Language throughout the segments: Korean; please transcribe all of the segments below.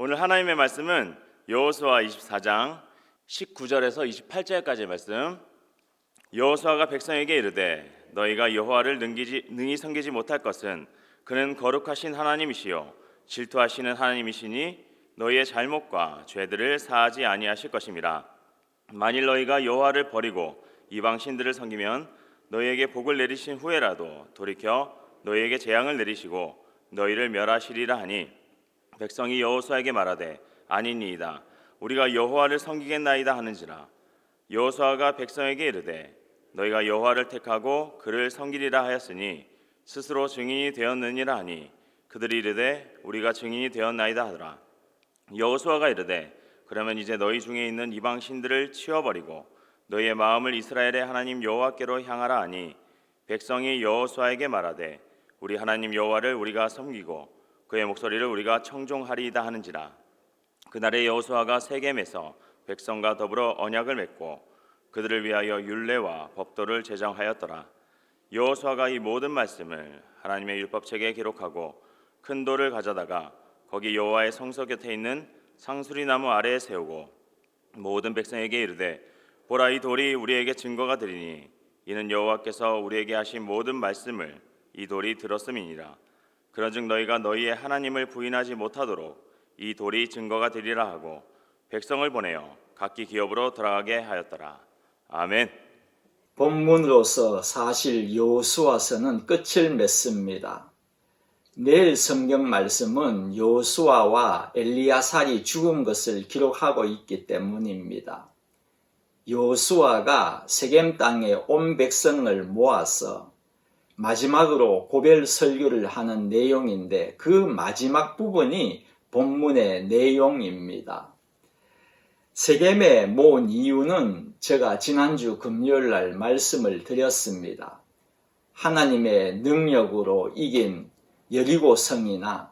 오늘 하나님의 말씀은 여호수아 24장 19절에서 28절까지의 말씀. 여호수아가 백성에게 이르되 너희가 여호와를 능히 섬기지 못할 것은 그는 거룩하신 하나님이시요 질투하시는 하나님이시니 너희의 잘못과 죄들을 사하지 아니하실 것임이라. 만일 너희가 여호와를 버리고 이방 신들을 섬기면 너희에게 복을 내리신 후에라도 돌이켜 너희에게 재앙을 내리시고 너희를 멸하시리라 하니 백성이 여호수아에게 말하되 아니니이다 우리가 여호와를 섬기겠나이다 하는지라. 여호수아가 백성에게 이르되 너희가 여호와를 택하고 그를 섬기리라 하였으니 스스로 증인이 되었느니라 하니 그들이 이르되 우리가 증인이 되었나이다 하더라. 여호수아가 이르되 그러면 이제 너희 중에 있는 이방 신들을 치워버리고 너희의 마음을 이스라엘의 하나님 여호와께로 향하라 하니 백성이 여호수아에게 말하되 우리 하나님 여호와를 우리가 섬기고 그의 목소리를 우리가 청종하리이다 하는지라. 그날에 여호수아가 세겜에서 백성과 더불어 언약을 맺고 그들을 위하여 율례와 법도를 제정하였더라. 여호수아가 이 모든 말씀을 하나님의 율법책에 기록하고 큰 돌을 가져다가 거기 여호와의 성소 곁에 있는 상수리 나무 아래에 세우고 모든 백성에게 이르되 보라 이 돌이 우리에게 증거가 되리니 이는 여호와께서 우리에게 하신 모든 말씀을 이 돌이 들었음이니라. 그런즉 너희가 너희의 하나님을 부인하지 못하도록 이 돌이 증거가 되리라 하고 백성을 보내어 각기 기업으로 돌아가게 하였더라. 아멘. 본문으로서 사실 여호수아서는 끝을 맺습니다. 내일 성경 말씀은 여호수아와 엘리야살이 죽은 것을 기록하고 있기 때문입니다. 여호수아가 세겜 땅에 온 백성을 모아서 마지막으로 고별 설교를 하는 내용인데 그 마지막 부분이 본문의 내용입니다. 세겜에 모은 이유는 제가 지난주 금요일날 말씀을 드렸습니다. 하나님의 능력으로 이긴 여리고성이나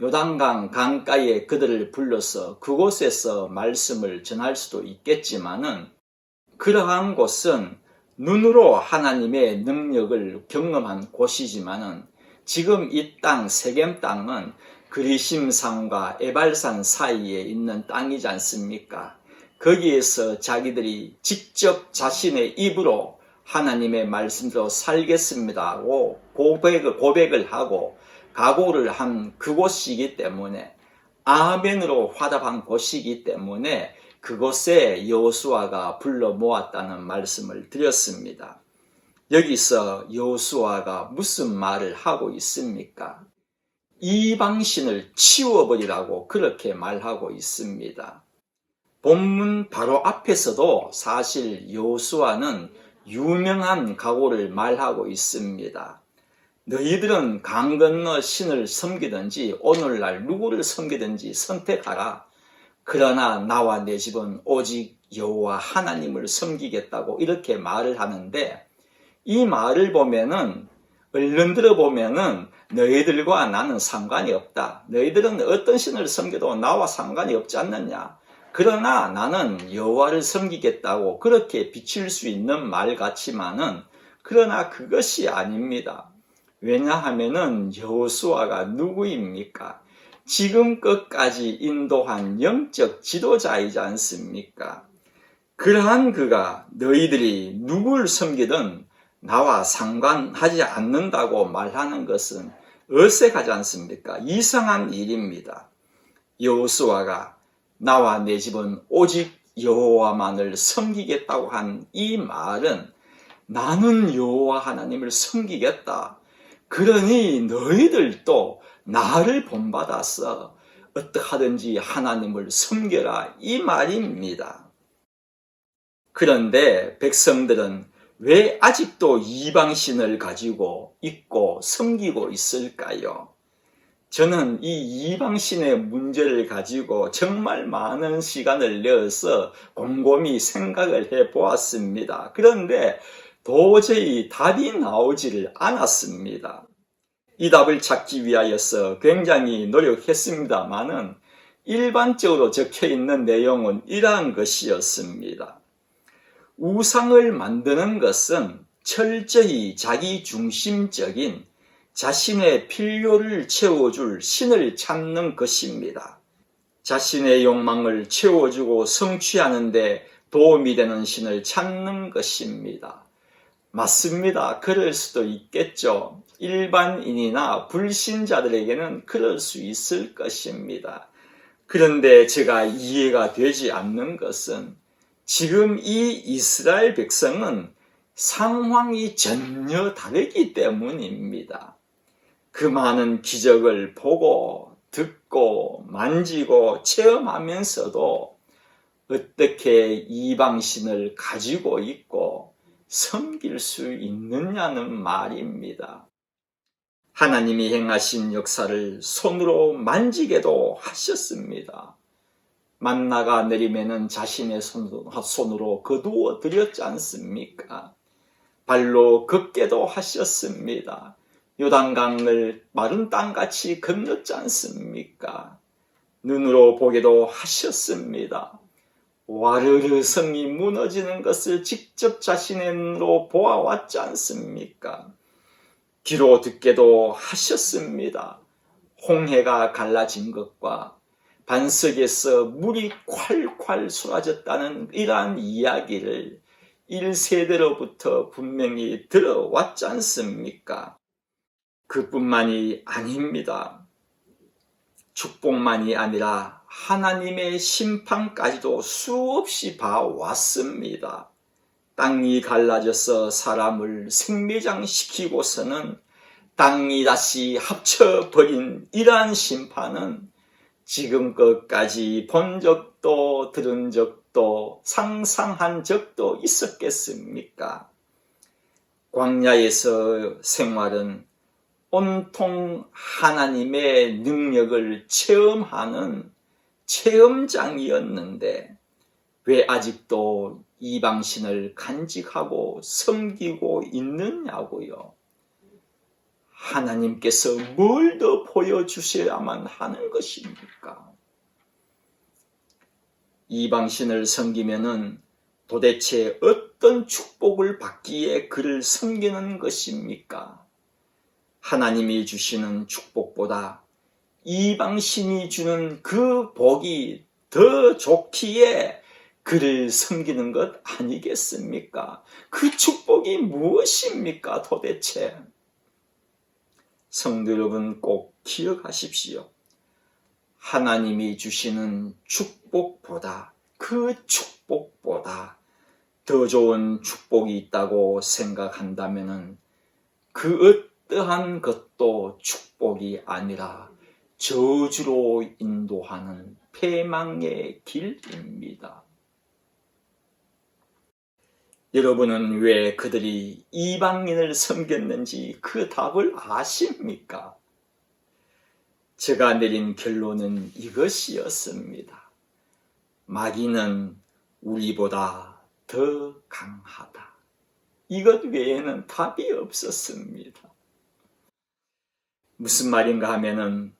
요단강 강가에 그들을 불러서 그곳에서 말씀을 전할 수도 있겠지만은 그러한 곳은 눈으로 하나님의 능력을 경험한 곳이지만은 지금 이 땅 세겜 땅은 그리심산과 에발산 사이에 있는 땅이지 않습니까? 거기에서 자기들이 직접 자신의 입으로 하나님의 말씀대로 살겠습니다 하고 고백을 하고 각오를 한 그곳이기 때문에 아멘으로 화답한 곳이기 때문에 그곳에 여호수아가 불러 모았다는 말씀을 드렸습니다. 여기서 여호수아가 무슨 말을 하고 있습니까? 이방신을 치워버리라고 그렇게 말하고 있습니다. 본문 바로 앞에서도 사실 여호수아는 유명한 각오를 말하고 있습니다. 너희들은 강 건너 신을 섬기든지 오늘날 누구를 섬기든지 선택하라. 그러나 나와 내 집은 오직 여호와 하나님을 섬기겠다고 이렇게 말을 하는데 이 말을 보면은 얼른 들어보면은 너희들과 나는 상관이 없다. 너희들은 어떤 신을 섬겨도 나와 상관이 없지 않느냐. 그러나 나는 여호와를 섬기겠다고 그렇게 비칠 수 있는 말 같지만은 그러나 그것이 아닙니다. 왜냐하면은 여호수아가 누구입니까? 지금껏까지 인도한 영적 지도자이지 않습니까? 그러한 그가 너희들이 누굴 섬기든 나와 상관하지 않는다고 말하는 것은 어색하지 않습니까? 이상한 일입니다. 여호수아가 나와 내 집은 오직 여호와만을 섬기겠다고 한 이 말은 나는 여호와 하나님을 섬기겠다. 그러니 너희들도 나를 본받아서 어떡하든지 하나님을 섬겨라 이 말입니다. 그런데 백성들은 왜 아직도 이방신을 가지고 있고 섬기고 있을까요? 저는 이 이방신의 문제를 가지고 정말 많은 시간을 내어서 곰곰이 생각을 해보았습니다. 그런데 도저히 답이 나오지를 않았습니다. 이 답을 찾기 위하여서 굉장히 노력했습니다만은 일반적으로 적혀있는 내용은 이러한 것이었습니다. 우상을 만드는 것은 철저히 자기 중심적인 자신의 필요를 채워줄 신을 찾는 것입니다. 자신의 욕망을 채워주고 성취하는 데 도움이 되는 신을 찾는 것입니다. 맞습니다. 그럴 수도 있겠죠. 일반인이나 불신자들에게는 그럴 수 있을 것입니다. 그런데 제가 이해가 되지 않는 것은 지금 이 이스라엘 백성은 상황이 전혀 다르기 때문입니다. 그 많은 기적을 보고 듣고 만지고 체험하면서도 어떻게 이방신을 가지고 있고 섬길 수 있느냐는 말입니다. 하나님이 행하신 역사를 손으로 만지게도 하셨습니다. 만나가 내리면은 자신의 손으로 거두어 드렸지 않습니까? 발로 걷게도 하셨습니다. 요단강을 마른 땅같이 건넜지 않습니까? 눈으로 보게도 하셨습니다. 와르르 성이 무너지는 것을 직접 자신의 눈으로 보아왔지 않습니까? 귀로 듣게도 하셨습니다. 홍해가 갈라진 것과 반석에서 물이 콸콸 쏟아졌다는 이러한 이야기를 1세대로부터 분명히 들어왔지 않습니까? 그뿐만이 아닙니다. 축복만이 아니라 하나님의 심판까지도 수없이 봐왔습니다. 땅이 갈라져서 사람을 생매장시키고서는 땅이 다시 합쳐버린 이러한 심판은 지금껏까지 본 적도 들은 적도 상상한 적도 있었겠습니까? 광야에서 생활은 온통 하나님의 능력을 체험하는 체험장이었는데 왜 아직도 이방신을 간직하고 섬기고 있느냐고요. 하나님께서 뭘 더 보여주셔야만 하는 것입니까? 이방신을 섬기면은 도대체 어떤 축복을 받기에 그를 섬기는 것입니까? 하나님이 주시는 축복보다 이방신이 주는 그 복이 더 좋기에 그를 섬기는 것 아니겠습니까? 그 축복이 무엇입니까 도대체? 성도 여러분 꼭 기억하십시오. 하나님이 주시는 축복보다 그 축복보다 더 좋은 축복이 있다고 생각한다면 그 어떠한 것도 축복이 아니라 저주로 인도하는 패망의 길입니다. 여러분은 왜 그들이 이방인을 섬겼는지 그 답을 아십니까? 제가 내린 결론은 이것이었습니다. 마귀는 우리보다 더 강하다. 이것 외에는 답이 없었습니다. 무슨 말인가 하면은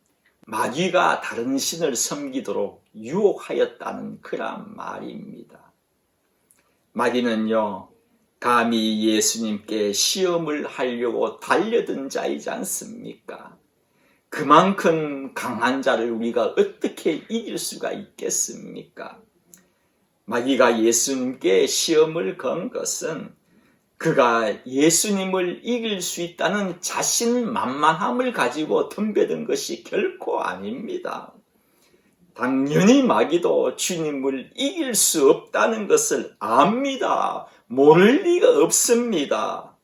마귀가 다른 신을 섬기도록 유혹하였다는 그런 말입니다. 마귀는요, 감히 예수님께 시험을 하려고 달려든 자이지 않습니까? 그만큼 강한 자를 우리가 어떻게 이길 수가 있겠습니까? 마귀가 예수님께 시험을 건 것은 그가 예수님을 이길 수 있다는 자신만만함을 가지고 덤벼든 것이 결코 아닙니다. 당연히 마귀도 주님을 이길 수 없다는 것을 압니다. 모를 리가 없습니다.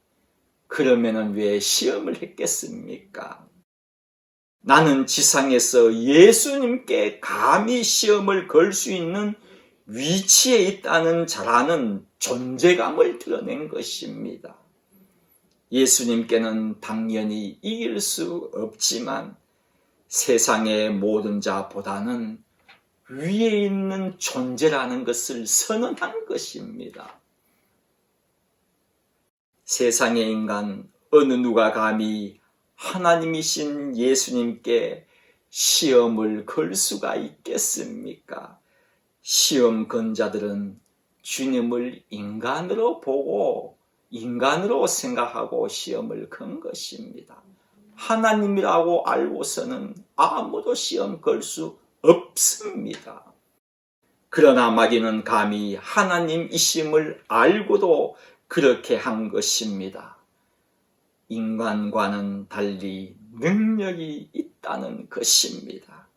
그러면은 왜 시험을 했겠습니까? 나는 지상에서 예수님께 감히 시험을 걸 수 있는 위치에 있다는 자라는 존재감을 드러낸 것입니다. 예수님께는 당연히 이길 수 없지만 세상의 모든 자보다는 위에 있는 존재라는 것을 선언한 것입니다. 세상의 인간 어느 누가 감히 하나님이신 예수님께 시험을 걸 수가 있겠습니까? 시험 건 자들은 주님을 인간으로 보고 인간으로 생각하고 시험을 건 것입니다. 하나님이라고 알고서는 아무도 시험 걸 수 없습니다. 그러나 마귀는 감히 하나님이심을 알고도 그렇게 한 것입니다. 인간과는 달리 능력이 있다는 것입니다.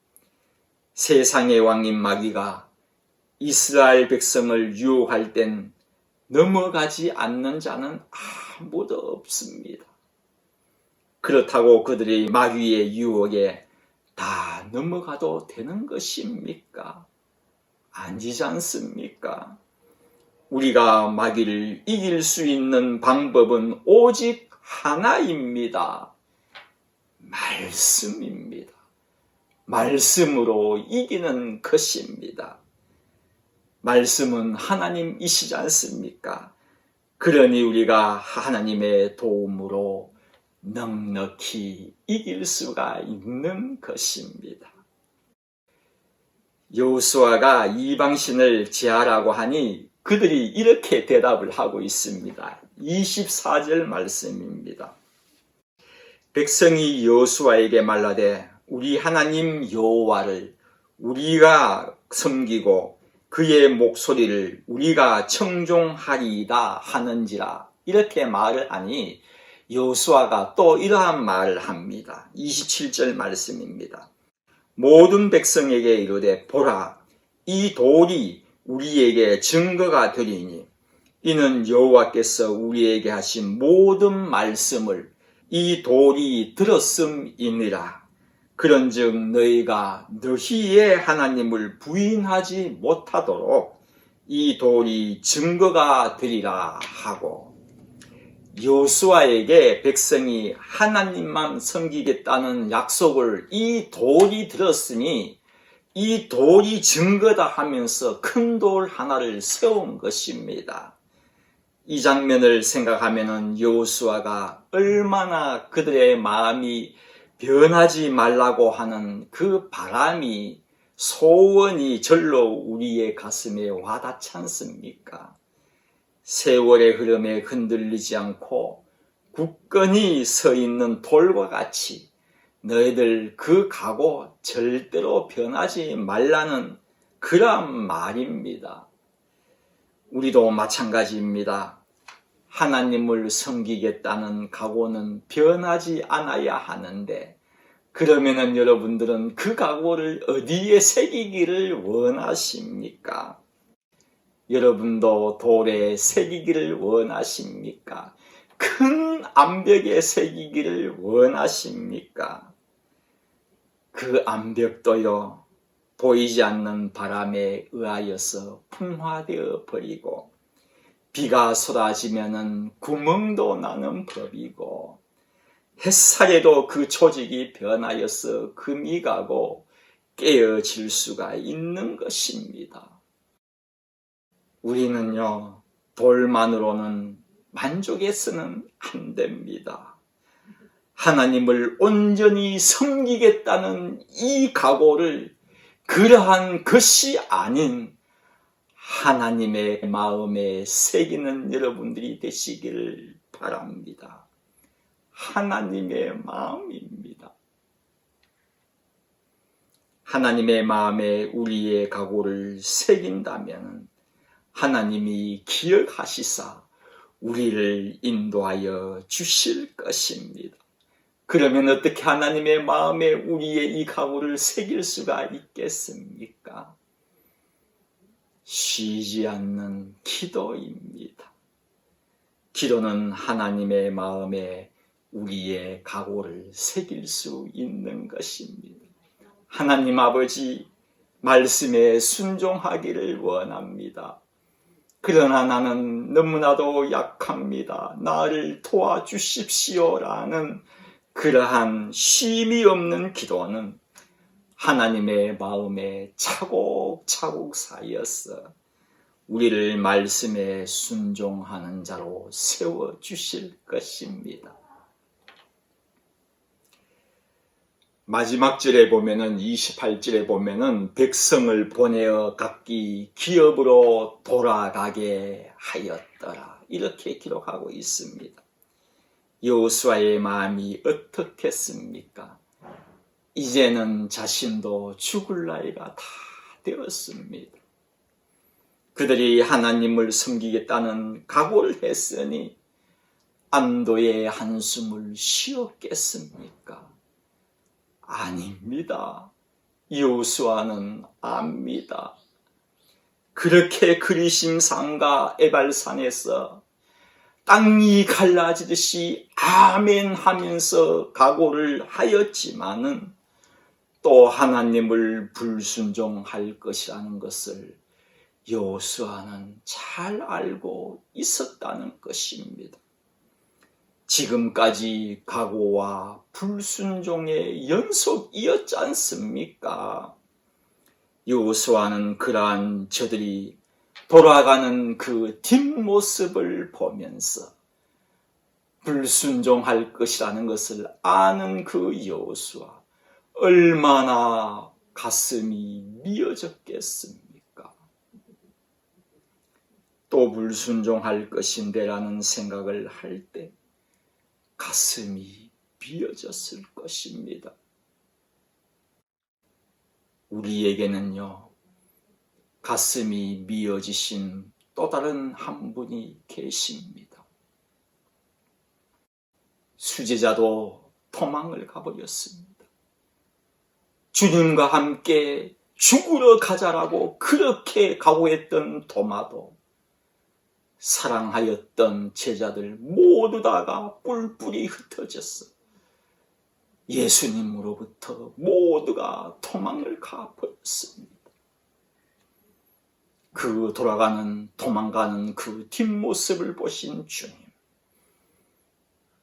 세상의 왕인 마귀가 이스라엘 백성을 유혹할 땐 넘어가지 않는 자는 아무도 없습니다. 그렇다고 그들이 마귀의 유혹에 다 넘어가도 되는 것입니까? 아니지 않습니까? 우리가 마귀를 이길 수 있는 방법은 오직 하나입니다. 말씀입니다. 말씀으로 이기는 것입니다. 말씀은 하나님이시지 않습니까? 그러니 우리가 하나님의 도움으로 넉넉히 이길 수가 있는 것입니다. 여호수아가 이방신을 제하라고 하니 그들이 이렇게 대답을 하고 있습니다. 24절 말씀입니다. 백성이 여호수아에게 말하되 우리 하나님 여호와를 우리가 섬기고 그의 목소리를 우리가 청종하리이다 하는지라 이렇게 말을 하니 여호수아가 또 이러한 말을 합니다. 27절 말씀입니다. 모든 백성에게 이르되 보라 이 돌이 우리에게 증거가 되리니 이는 여호와께서 우리에게 하신 모든 말씀을 이 돌이 들었음이니라. 그런즉 너희가 너희의 하나님을 부인하지 못하도록 이 돌이 증거가 되리라 하고 여호수아에게 백성이 하나님만 섬기겠다는 약속을 이 돌이 들었으니 이 돌이 증거다 하면서 큰 돌 하나를 세운 것입니다. 이 장면을 생각하면 여호수아가 얼마나 그들의 마음이 변하지 말라고 하는 그 바람이 소원이 절로 우리의 가슴에 와닿지 않습니까? 세월의 흐름에 흔들리지 않고 굳건히 서 있는 돌과 같이 너희들 그 각오 절대로 변하지 말라는 그런 말입니다. 우리도 마찬가지입니다. 하나님을 섬기겠다는 각오는 변하지 않아야 하는데 그러면은 여러분들은 그 각오를 어디에 새기기를 원하십니까? 여러분도 돌에 새기기를 원하십니까? 큰 암벽에 새기기를 원하십니까? 그 암벽도요 보이지 않는 바람에 의하여서 풍화되어 버리고 비가 쏟아지면은 구멍도 나는 법이고 햇살에도 그 조직이 변하여서 금이 가고 깨어질 수가 있는 것입니다. 우리는요 돌만으로는 만족해서는 안 됩니다. 하나님을 온전히 섬기겠다는 이 각오를 그러한 것이 아닌 하나님의 마음에 새기는 여러분들이 되시기를 바랍니다. 하나님의 마음입니다. 하나님의 마음에 우리의 각오를 새긴다면 하나님이 기억하시사 우리를 인도하여 주실 것입니다. 그러면 어떻게 하나님의 마음에 우리의 이 각오를 새길 수가 있겠습니까? 쉬지 않는 기도입니다. 기도는 하나님의 마음에 우리의 각오를 새길 수 있는 것입니다. 하나님 아버지 말씀에 순종하기를 원합니다. 그러나 나는 너무나도 약합니다. 나를 도와주십시오라는 그러한 쉼이 없는 기도는 하나님의 마음에 차곡차곡 쌓여서 우리를 말씀에 순종하는 자로 세워주실 것입니다. 마지막 절에 보면은 28절에 보면은 백성을 보내어 각기 기업으로 돌아가게 하였더라. 이렇게 기록하고 있습니다. 여호수아의 마음이 어떻겠습니까? 이제는 자신도 죽을 나이가 다 되었습니다. 그들이 하나님을 섬기겠다는 각오를 했으니 안도의 한숨을 쉬었겠습니까? 아닙니다. 여호수아는 압니다. 그렇게 그리심산과 에발산에서 땅이 갈라지듯이 아멘 하면서 각오를 하였지만은 또 하나님을 불순종할 것이라는 것을 여호수아는 잘 알고 있었다는 것입니다. 지금까지 각오와 불순종의 연속이었지 않습니까? 여호수아는 그러한 저들이 돌아가는 그 뒷모습을 보면서 불순종할 것이라는 것을 아는 그 여호수아, 얼마나 가슴이 미어졌겠습니까? 또 불순종할 것인데라는 생각을 할 때 가슴이 미어졌을 것입니다. 우리에게는요, 가슴이 미어지신 또 다른 한 분이 계십니다. 수제자도 도망을 가버렸습니다. 주님과 함께 죽으러 가자라고 그렇게 각오했던 도마도 사랑하였던 제자들 모두 다가 뿔뿔이 흩어졌어. 예수님으로부터 모두가 도망을 가버렸습니다. 그 도망가는 그 뒷모습을 보신 주님,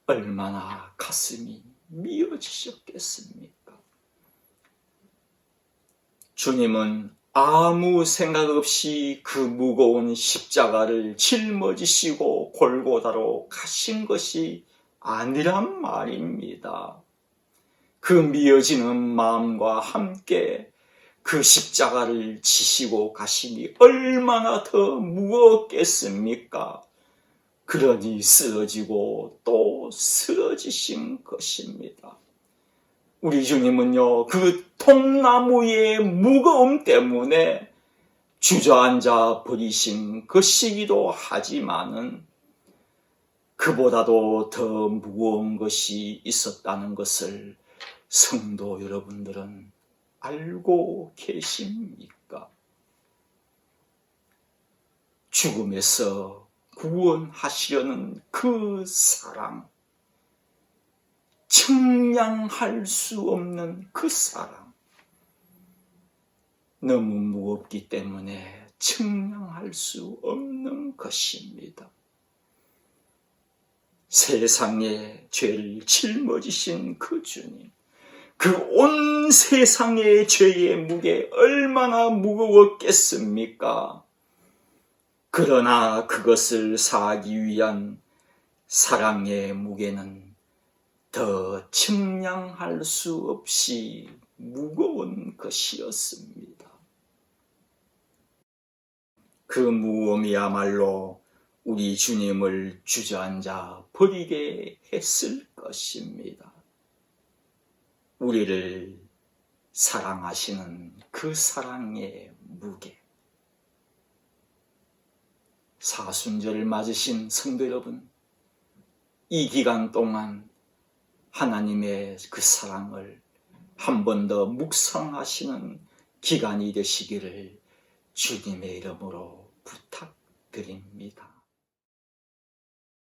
얼마나 가슴이 미어지셨겠습니까? 주님은 아무 생각 없이 그 무거운 십자가를 짊어지시고 골고다로 가신 것이 아니란 말입니다. 그 미어지는 마음과 함께 그 십자가를 지시고 가시니 얼마나 더 무겁겠습니까? 그러니 쓰러지고 또 쓰러지신 것입니다. 우리 주님은요, 그 통나무의 무거움 때문에 주저앉아 버리신 것이기도 하지만은 그보다도 더 무거운 것이 있었다는 것을 성도 여러분들은 알고 계십니까? 죽음에서 구원하시려는 그 사랑, 측량할 수 없는 그 사랑, 너무 무겁기 때문에 측량할 수 없는 것입니다. 세상의 죄를 짊어지신 그 주님, 그 온 세상의 죄의 무게 얼마나 무거웠겠습니까? 그러나 그것을 사하기 위한 사랑의 무게는 더 측량할 수 없이 무거운 것이었습니다. 그 무거움이야말로 우리 주님을 주저앉아 버리게 했을 것입니다. 우리를 사랑하시는 그 사랑의 무게. 사순절을 맞으신 성도 여러분, 이 기간 동안 하나님의 그 사랑을 한 번 더 묵상하시는 기간이 되시기를 주님의 이름으로 부탁드립니다.